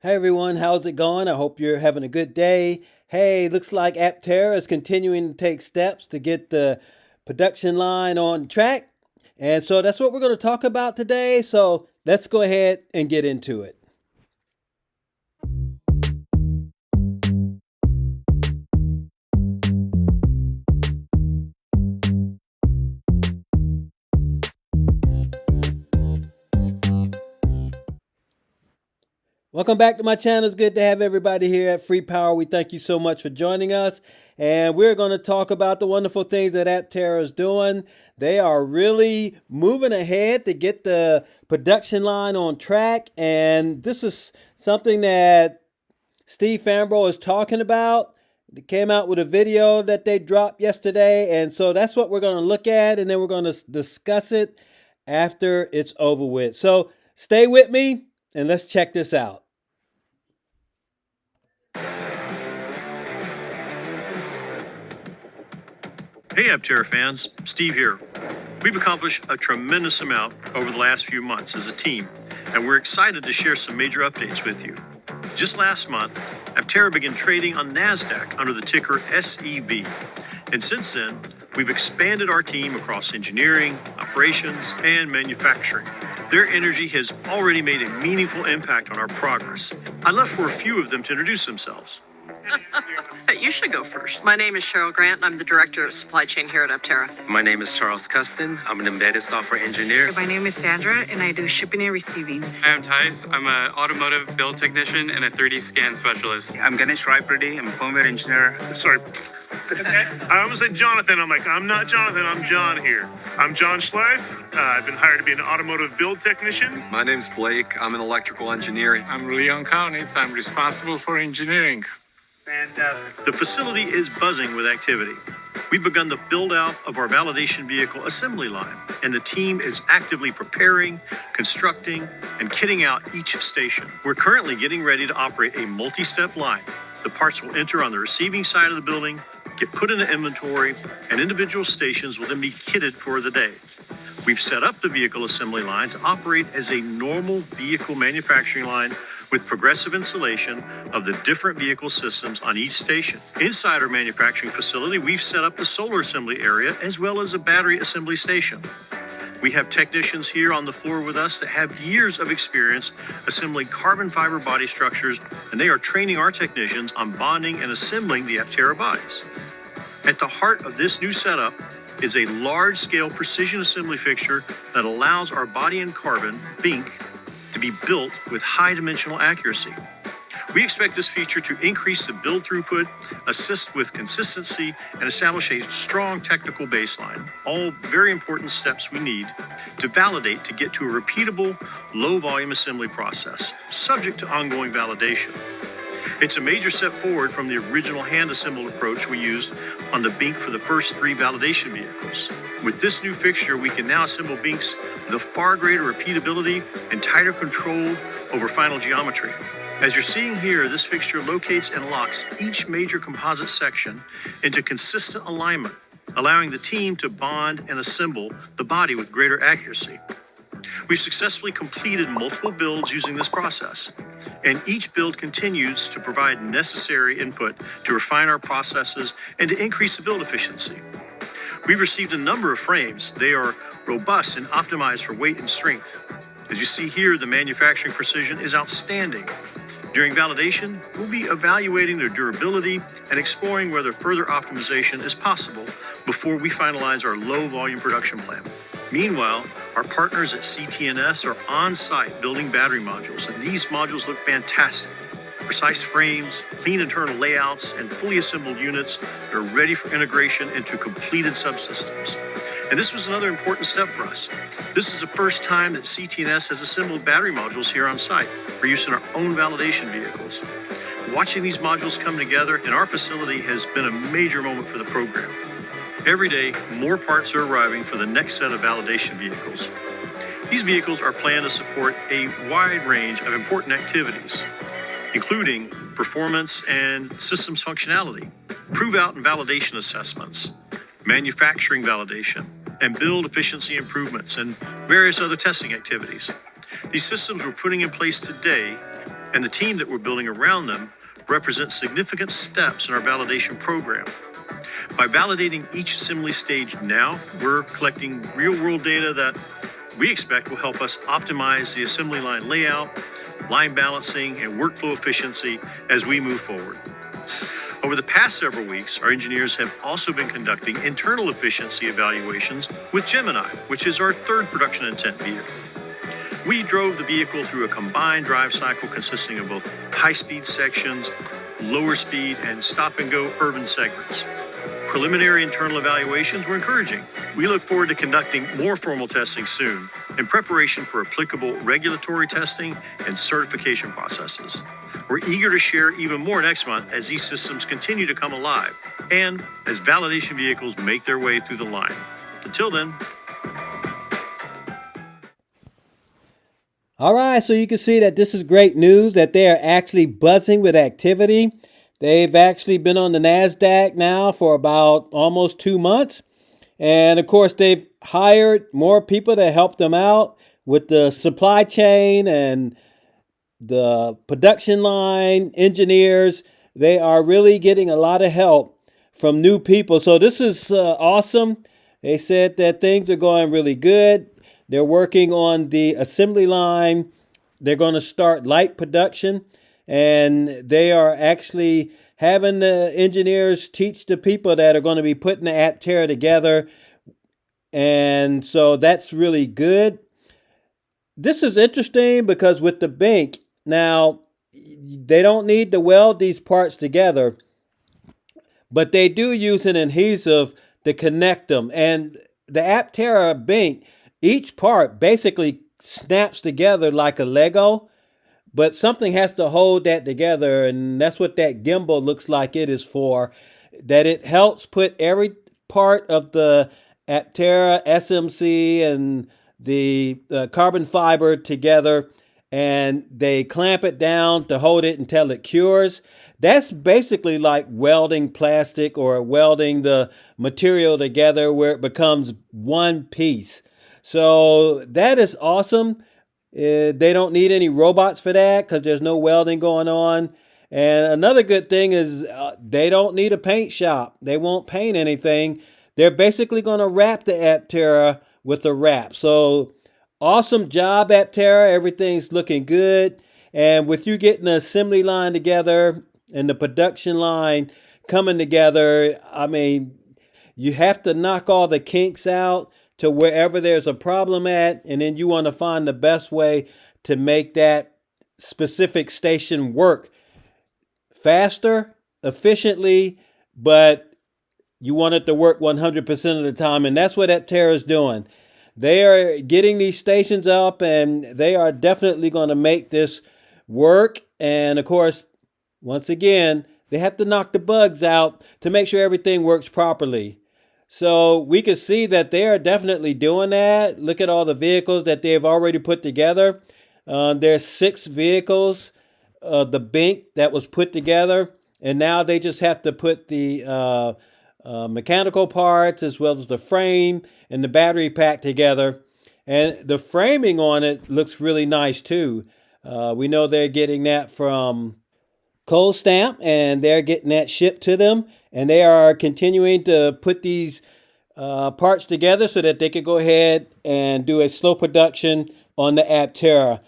Hey everyone, how's it going? I hope you're having a good day. Hey, looks like Aptera is continuing to take steps to get the production line on track. And so that's what we're going to talk about today. So let's go ahead and get into it. Welcome back to my channel. It's good to have everybody here at Free Power. We thank you so much for joining us. And we're going to talk about the wonderful things that Aptera is doing. They are really moving ahead to get the production line on track. And this is something that Steve Fambro is talking about. They came out with a video that they dropped yesterday. And so that's what we're going to look at. And then we're going to discuss it after it's over with. So stay with me and let's check this out. Hey Aptera fans, Steve here. We've accomplished a tremendous amount over the last few months as a team, and we're excited to share some major updates with you. Just last month, Aptera began trading on NASDAQ under the ticker SEV, and since then, we've expanded our team across engineering, operations, and manufacturing. Their energy has already made a meaningful impact on our progress. I'd love for a few of them to introduce themselves. You should go first. My name is Cheryl Grant, and I'm the Director of Supply Chain here at Aptera. My name is Charles Custon. I'm an embedded software engineer. My name is Sandra, and I do shipping and receiving. I'm Thais. I'm an automotive build technician and a 3D scan specialist. I'm Ganesh Raipurdi. I'm a firmware engineer. Sorry. I almost said Jonathan. I'm like, I'm not Jonathan. I'm John here. I'm John Schleif. I've been hired to be an automotive build technician. My name's Blake. I'm an electrical engineer. I'm Leon Kaunitz. I'm responsible for engineering. Fantastic. The facility is buzzing with activity. We've begun the build-out of our validation vehicle assembly line, and the team is actively preparing, constructing, and kitting out each station. We're currently getting ready to operate a multi-step line. The parts will enter on the receiving side of the building, get put into inventory, and individual stations will then be kitted for the day. We've set up the vehicle assembly line to operate as a normal vehicle manufacturing line with progressive installation of the different vehicle systems on each station. Inside our manufacturing facility, we've set up the solar assembly area as well as a battery assembly station. We have technicians here on the floor with us that have years of experience assembling carbon fiber body structures, and they are training our technicians on bonding and assembling the Aptera bodies. At the heart of this new setup is a large-scale precision assembly fixture that allows our body in carbon, BINC, to be built with high dimensional accuracy. We expect this feature to increase the build throughput, assist with consistency, and establish a strong technical baseline, all very important steps we need to validate to get to a repeatable, low-volume assembly process, subject to ongoing validation. It's a major step forward from the original hand-assembled approach we used on the BINC for the first 3 validation vehicles. With this new fixture, we can now assemble BINCs with a far greater repeatability and tighter control over final geometry. As you're seeing here, this fixture locates and locks each major composite section into consistent alignment, allowing the team to bond and assemble the body with greater accuracy. We've successfully completed multiple builds using this process, and each build continues to provide necessary input to refine our processes and to increase the build efficiency. We've received a number of frames. They are robust and optimized for weight and strength. As you see here, the manufacturing precision is outstanding. During validation, we'll be evaluating their durability and exploring whether further optimization is possible before we finalize our low-volume production plan. Meanwhile, our partners at CTNS are on-site building battery modules, and these modules look fantastic. Precise frames, clean internal layouts, and fully assembled units that are ready for integration into completed subsystems. And this was another important step for us. This is the first time that CTNS has assembled battery modules here on site for use in our own validation vehicles. Watching these modules come together in our facility has been a major moment for the program. Every day, more parts are arriving for the next set of validation vehicles. These vehicles are planned to support a wide range of important activities, including performance and systems functionality, prove-out and validation assessments, manufacturing validation, and build efficiency improvements, and various other testing activities. These systems we're putting in place today and the team that we're building around them represents significant steps in our validation program. By validating each assembly stage now, we're collecting real-world data that we expect will help us optimize the assembly line layout, line balancing, and workflow efficiency as we move forward. Over the past several weeks, our engineers have also been conducting internal efficiency evaluations with Gemini, which is our third production intent vehicle. We drove the vehicle through a combined drive cycle consisting of both high-speed sections, lower speed, and stop-and-go urban segments. Preliminary internal evaluations were encouraging. We look forward to conducting more formal testing soon in preparation for applicable regulatory testing and certification processes. We're eager to share even more next month as these systems continue to come alive and as validation vehicles make their way through the line. Until then. All right, so you can see that this is great news that they are actually buzzing with activity. They've actually been on the NASDAQ now for about almost 2 months. And of course, they've hired more people to help them out with the supply chain and the production line, engineers. They are really getting a lot of help from new people. So this is awesome. They said that things are going really good. They're working on the assembly line. They're going to start light production, and they are actually having the engineers teach the people that are going to be putting the Aptera together. And so that's really good. This is interesting because with the bank, now they don't need to weld these parts together, but they do use an adhesive to connect them. And the Aptera bank, each part basically snaps together like a Lego, but something has to hold that together, and that's what that gimbal looks like it is for, that it helps put every part of the Aptera SMC and the carbon fiber together, and they clamp it down to hold it until it cures. That's basically like welding plastic or welding the material together where it becomes one piece. So that is awesome. They don't need any robots for that because there's no welding going on. And another good thing is they don't need a paint shop. They won't paint anything. They're basically going to wrap the Aptera with a wrap. So awesome job, Aptera. Everything's looking good. And with you getting the assembly line together and the production line coming together, I mean, you have to knock all the kinks out to wherever there's a problem at, and then you want to find the best way to make that specific station work faster, efficiently, but you want it to work 100% of the time, and that's what Aptera is doing. They are getting these stations up, and they are definitely going to make this work. And of course, once again, they have to knock the bugs out to make sure everything works properly. So we can see that they are definitely doing that. Look at all the vehicles that they've already put together. There's 6 vehicles, the bank that was put together, and now they just have to put the mechanical parts as well as the frame and the battery pack together. And the framing on it looks really nice too. We know they're getting that from Cold Stamp, and they're getting that shipped to them, and they are continuing to put these parts together so that they could go ahead and do a slow production on the Aptera.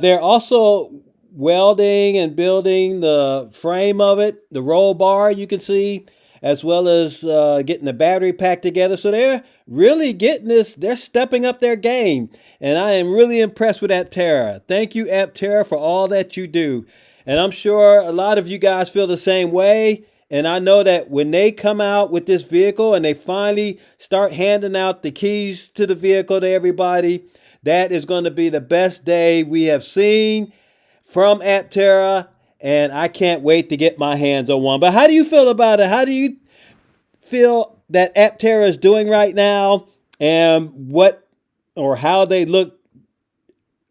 They're also welding and building the frame of it, the roll bar you can see, as well as getting the battery pack together. So they're really getting this, they're stepping up their game, and I am really impressed with Aptera. Thank you, Aptera, for all that you do. And I'm sure a lot of you guys feel the same way. And I know that when they come out with this vehicle and they finally start handing out the keys to the vehicle to everybody, that is going to be the best day we have seen from Aptera. And I can't wait to get my hands on one. But how do you feel about it? How do you feel that Aptera is doing right now, and what or how they look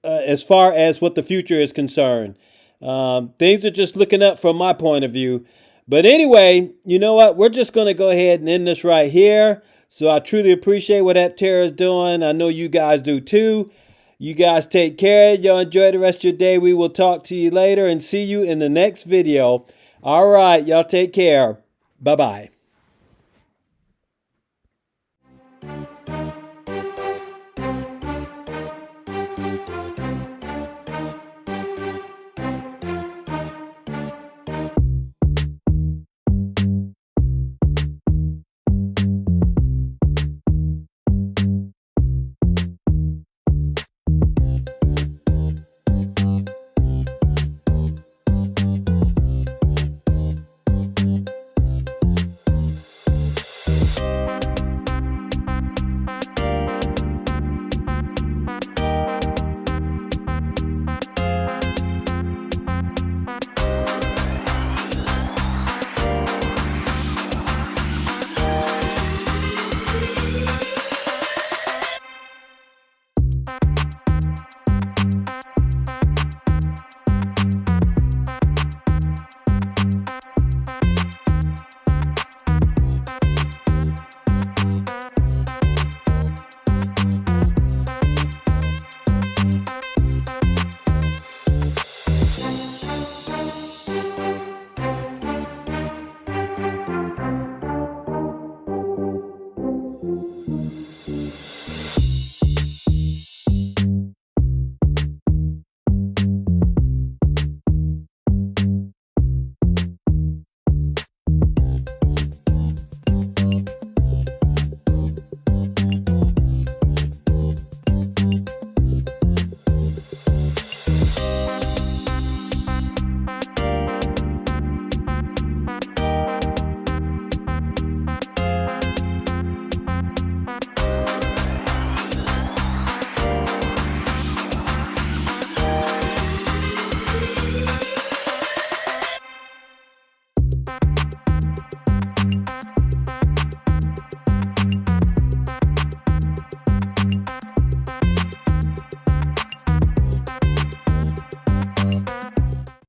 as far as what the future is concerned? Things are just looking up from my point of view. But anyway, you know what? We're just going to go ahead and end this right here. So I truly appreciate what Aptera is doing. I know you guys do too. You guys take care. Y'all enjoy the rest of your day. We will talk to you later and see you in the next video. All right, y'all take care. Bye-bye.